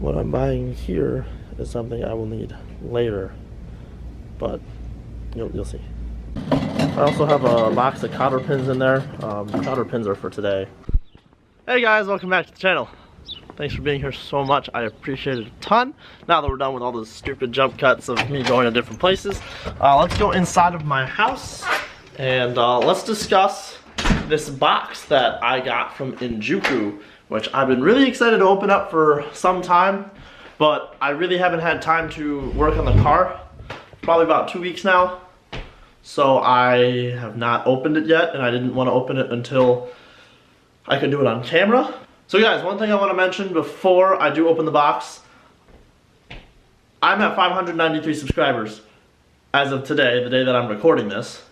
What I'm buying here is something I will need later, but you'll see. I also have a box of cotter pins in there. Cotter pins are for today. Hey guys, welcome back to the channel. Thanks for being here so much. I appreciate it a ton. Now that we're done with all those stupid jump cuts of me going to different places, let's go inside of my house and let's discuss this box that I got from Shinjuku, which I've been really excited to open up for some time, but I really haven't had time to work on the car. Probably about 2 weeks now. So I have not opened it yet, and I didn't want to open it until I could do it on camera. So guys, one thing I want to mention before I do open the box, I'm at 593 subscribers as of today, the day that I'm recording this.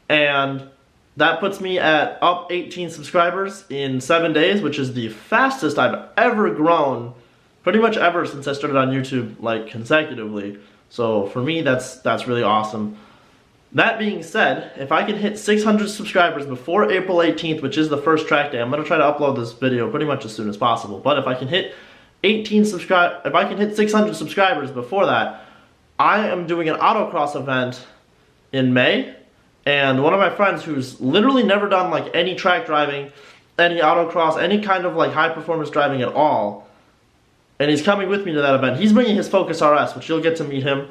And that puts me at up 18 subscribers in 7 days, which is the fastest I've ever grown, pretty much ever since I started on YouTube, like consecutively. So for me, that's really awesome. That being said, if I can hit 600 subscribers before April 18th, which is the first track day, I'm going to try to upload this video pretty much as soon as possible. But if I can hit 600 subscribers before that, I am doing an autocross event in May. And one of my friends who's literally never done like any track driving, any autocross, any kind of like high performance driving at all, and he's coming with me to that event. He's bringing his Focus RS, which you'll get to meet him.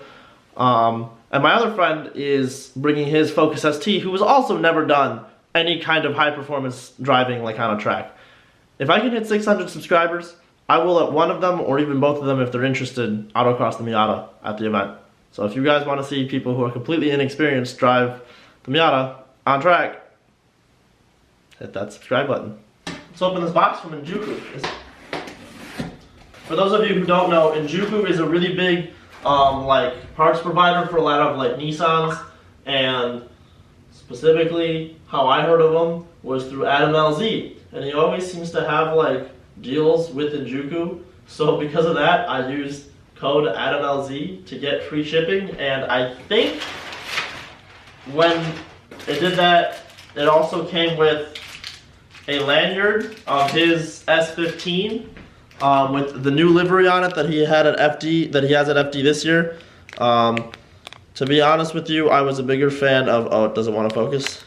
And my other friend is bringing his Focus ST, who has also never done any kind of high performance driving like on a track. If I can hit 600 subscribers, I will let one of them, or even both of them if they're interested, autocross the Miata at the event. So if you guys want to see people who are completely inexperienced drive the Miata on track, hit that subscribe button. Let's open this box from Shinjuku. For those of you who don't know, Shinjuku is a really big like parts provider for a lot of like Nissans, and specifically how I heard of them was through Adam LZ, and he always seems to have like deals with Shinjuku. So because of that, I used code AdamLZ to get free shipping, and I think when it did that, it also came with a lanyard of his S15 with the new livery on it that he had at FD, that he has at FD this year. To be honest with you, I was a bigger fan of, oh, it doesn't want to focus.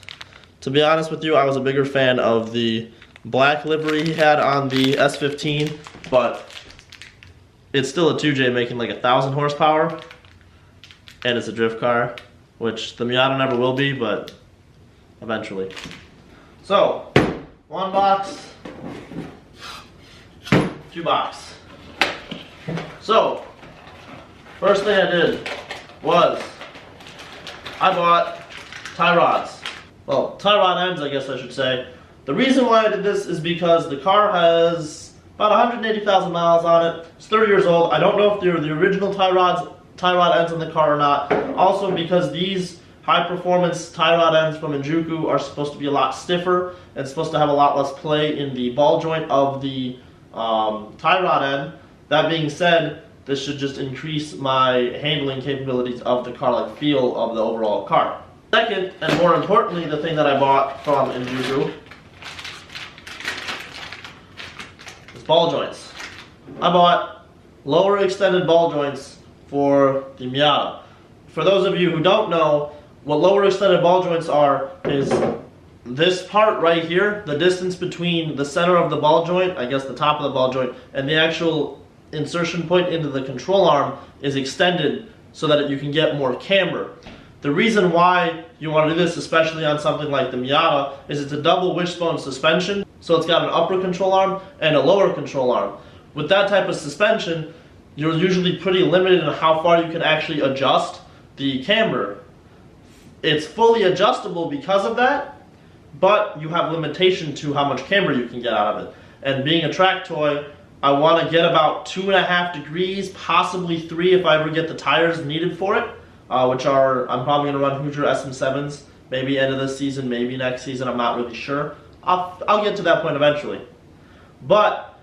To be honest with you, I was a bigger fan of the black livery he had on the S15, but it's still a 2J making like 1,000 horsepower, and it's a drift car, which the Miata never will be, but eventually. So, one box, two box. So, first thing I did was I bought tie rods. Well, tie rod ends, I guess I should say. The reason why I did this is because the car has about 180,000 miles on it. It's 30 years old. I don't know if they're the original tie rod ends on the car or not. Also, because these high performance tie rod ends from Shinjuku are supposed to be a lot stiffer and supposed to have a lot less play in the ball joint of the tie rod end. That being said, this should just increase my handling capabilities of the car, like feel of the overall car. Second, and more importantly, the thing that I bought from Shinjuku is ball joints. I bought lower extended ball joints for the Miata. For those of you who don't know, what lower extended ball joints are is this part right here, the distance between the center of the ball joint, I guess the top of the ball joint, and the actual insertion point into the control arm is extended so that you can get more camber. The reason why you want to do this, especially on something like the Miata, is it's a double wishbone suspension, so it's got an upper control arm and a lower control arm. With that type of suspension, you're usually pretty limited in how far you can actually adjust the camber. It's fully adjustable because of that, but you have limitation to how much camber you can get out of it. And being a track toy, I want to get about 2.5 degrees, possibly 3 if I ever get the tires needed for it, which are, I'm probably going to run Hoosier SM7s, maybe end of this season, maybe next season, I'm not really sure. I'll get to that point eventually. But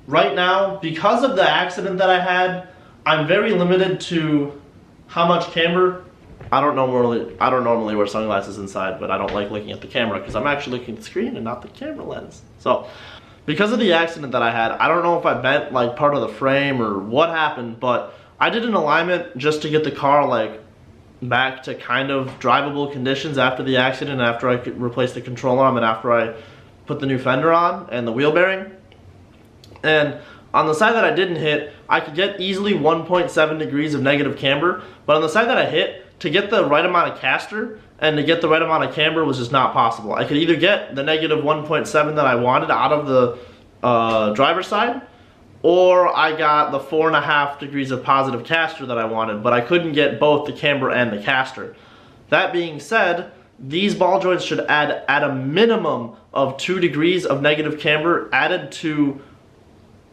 right now, because of the accident that I had, I'm very limited to how much camber. I don't normally wear sunglasses inside, but I don't like looking at the camera because I'm actually looking at the screen and not the camera lens. So, because of the accident that I had, I don't know if I bent like part of the frame or what happened, but I did an alignment just to get the car like back to kind of drivable conditions after the accident, after I could replace the control arm and after I put the new fender on and the wheel bearing. And on the side that I didn't hit, I could get easily 1.7 degrees of negative camber, but on the side that I hit, to get the right amount of caster and to get the right amount of camber was just not possible. I could either get the negative 1.7 that I wanted out of the driver's side, or I got the 4.5 degrees of positive caster that I wanted, but I couldn't get both the camber and the caster. That being said, these ball joints should add at a minimum of 2 degrees of negative camber added to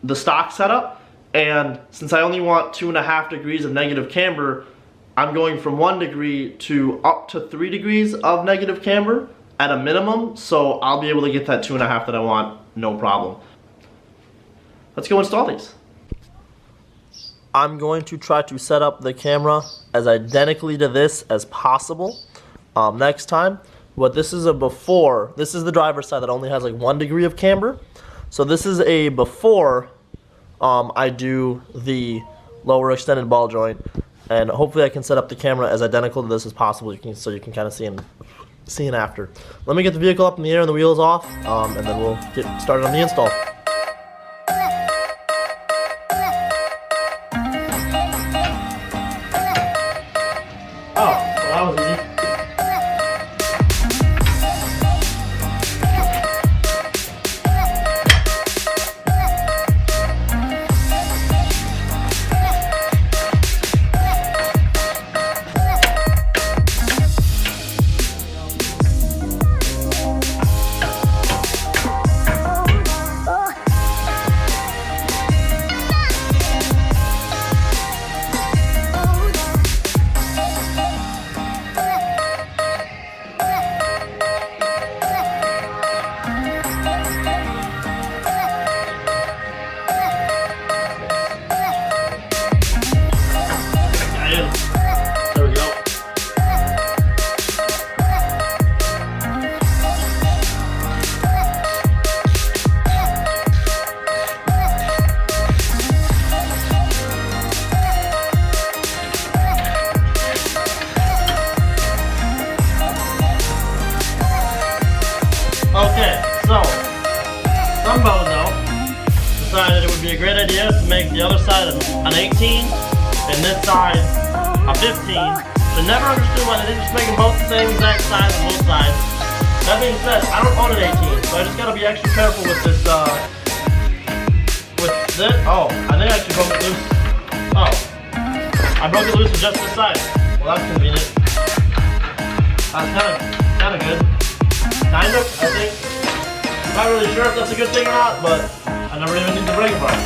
the stock setup, and since I only want 2.5 degrees of negative camber, I'm going from 1 degree to up to 3 degrees of negative camber at a minimum, so I'll be able to get that 2.5 that I want, no problem. Let's go install these. I'm going to try to set up the camera as identically to this as possible next time. But this is a before. This is the driver's side that only has like 1 degree of camber. So this is a before I do the lower extended ball joint. And hopefully I can set up the camera as identical to this as possible, so you can kind of see an after. Let me get the vehicle up in the air and the wheels off, and then we'll get started on the install. Oh, well, that was easy. There we go. Okay, so some bozo decided it would be a great idea to make the other side an 18 and this side a 15. I never understood why they didn't just make them both the same exact size on both sides. That being said, I don't own an 18, so I just gotta be extra careful with this, oh, I think I actually broke it loose. Oh, I broke it loose with just this side. Well, that's convenient. That's kinda good. Kind of, I think. Not really sure if that's a good thing or not, but I never even need to break it apart.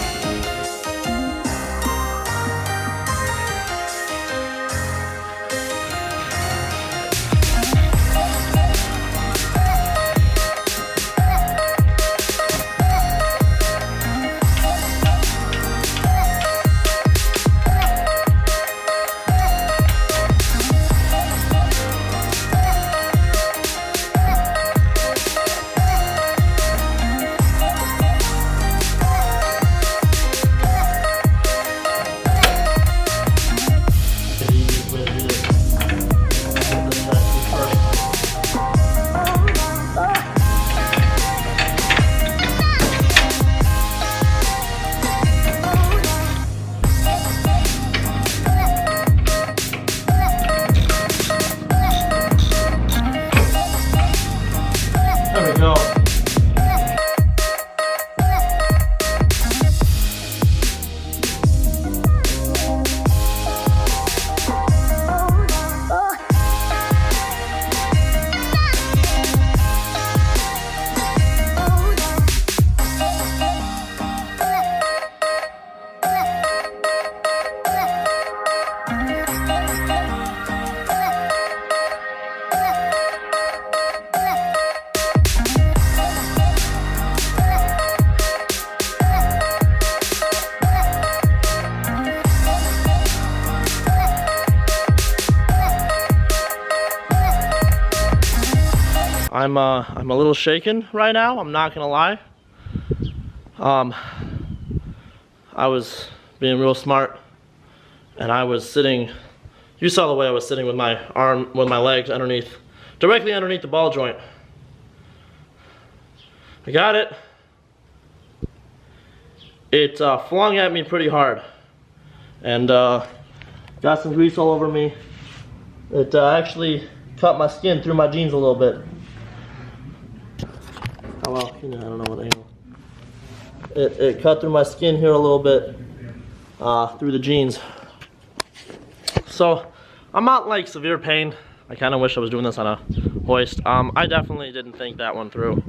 I'm a little shaken right now, I'm not gonna lie. I was being real smart, and I was sitting, you saw the way I was sitting with my legs underneath, directly underneath the ball joint. I got it. It flung at me pretty hard, and got some grease all over me. It actually cut my skin through my jeans a little bit. Oh well, I don't know what angle. It cut through my skin here a little bit, through the jeans. So I'm not like severe pain. I kind of wish I was doing this on a hoist. I definitely didn't think that one through.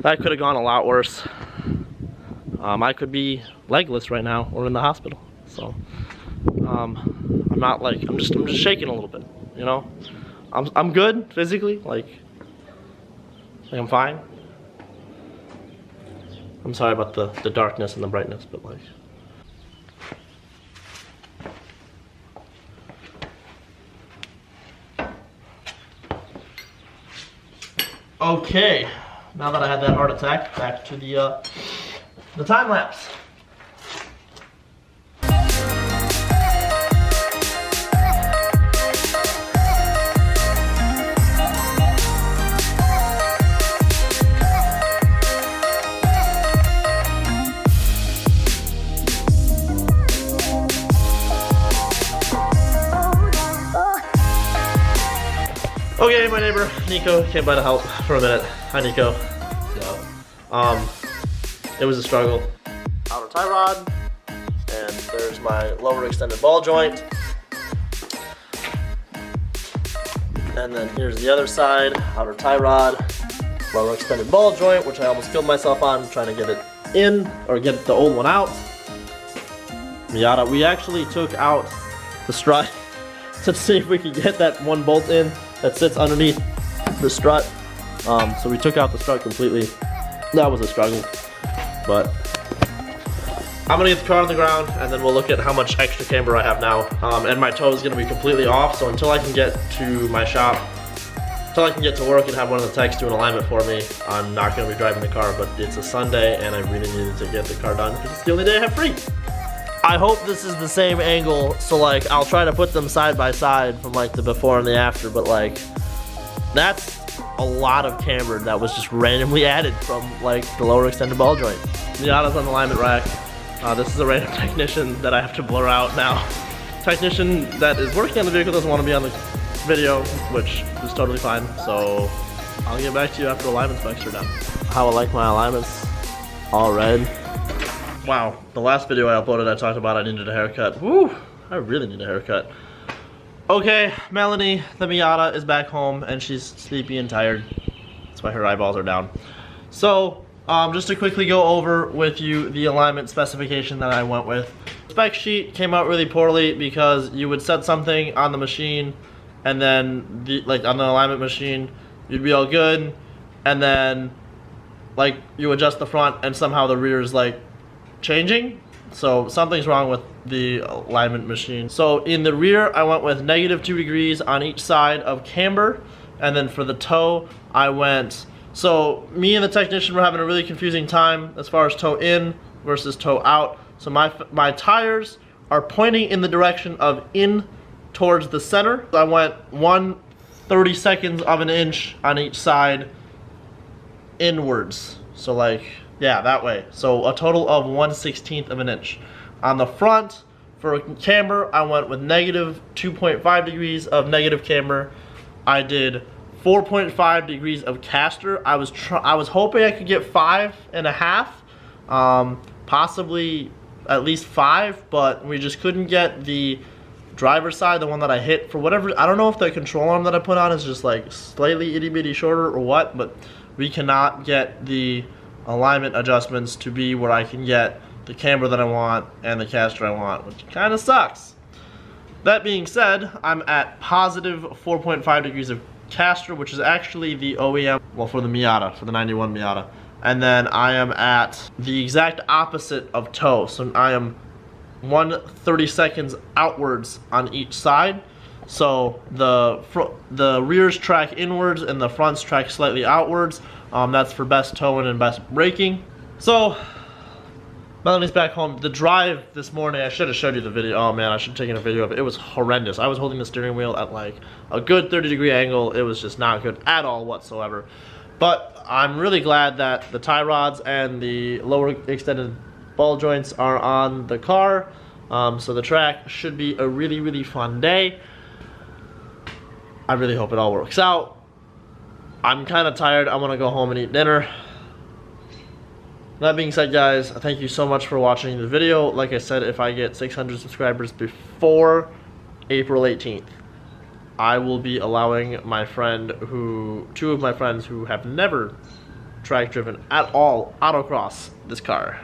That could have gone a lot worse. I could be legless right now or in the hospital. So I'm not like, I'm just shaking a little bit, you know. I'm good physically, like I'm fine. I'm sorry about the darkness and the brightness, but like. Okay, now that I had that heart attack, back to the time lapse. Okay, my neighbor Nico came by to help for a minute. Hi, Nico. So, it was a struggle. Outer tie rod, and there's my lower extended ball joint, and then here's the other side, outer tie rod, lower extended ball joint, which I almost killed myself on trying to get it in or get the old one out. Miata. We actually took out the strut to see if we could get that one bolt in that sits underneath the strut. So we took out the strut completely. That was a struggle, but I'm gonna get the car on the ground and then we'll look at how much extra camber I have now. And my toe is gonna be completely off, so until I can get to my shop, until I can get to work and have one of the techs do an alignment for me, I'm not gonna be driving the car. But it's a Sunday and I really needed to get the car done because it's the only day I have free. I hope this is the same angle, so like I'll try to put them side by side from like the before and the after, but like that's a lot of camber that was just randomly added from like the lower extended ball joint. Miata's on the alignment rack. This is a random technician that I have to blur out now. Technician that is working on the vehicle doesn't want to be on the video, which is totally fine, so I'll get back to you after alignment specs are done. How I like my alignments, all red. Wow, the last video I uploaded I talked about I needed a haircut. Woo, I really need a haircut. Okay, Melanie, the Miata, is back home and she's sleepy and tired. That's why her eyeballs are down. So, just to quickly go over with you the alignment specification that I went with. The spec sheet came out really poorly because you would set something on the machine and then, like on the alignment machine, you'd be all good, and then like you adjust the front and somehow the rear is like changing. So something's wrong with the alignment machine. So in the rear I went with -2 degrees on each side of camber, and then for the toe I went, so me and the technician were having a really confusing time as far as toe in versus toe out. So my tires are pointing in the direction of in towards the center. I went 1/32 of an inch on each side inwards, so like, yeah, that way. So a total of 1/16 of an inch. On the front, for camber, I went with -2.5 degrees of negative camber. I did 4.5 degrees of caster. I was hoping I could get 5.5, possibly at least 5, but we just couldn't get the driver's side, the one that I hit, for whatever, I don't know if the control arm that I put on is just like slightly itty bitty shorter or what, but we cannot get the alignment adjustments to be where I can get the camber that I want and the caster I want, which kind of sucks. That being said, I'm at positive 4.5 degrees of caster, which is actually the OEM, well, for the Miata, for the 91 Miata. And then I am at the exact opposite of toe, so I am 1/32 outwards on each side. So the rears track inwards and the fronts track slightly outwards. That's for best towing and best braking. So Melanie's back home. The drive this morning, I should have showed you the video. Oh man, I should have taken a video of it. It was horrendous. I was holding the steering wheel at like a good 30-degree angle. It was just not good at all whatsoever. But I'm really glad that the tie rods and the lower extended ball joints are on the car. So the track should be a really, really fun day. I really hope it all works out. I'm kind of tired. I want to go home and eat dinner. That being said, guys, thank you so much for watching the video. Like I said, if I get 600 subscribers before April 18th, I will be allowing two of my friends who have never track driven at all autocross this car.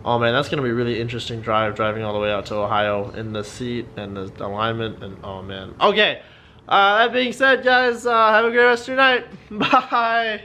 Oh man, that's gonna be a really interesting driving all the way out to Ohio in the seat and the alignment, and oh man. Okay, that being said, guys, have a great rest of your night. Bye.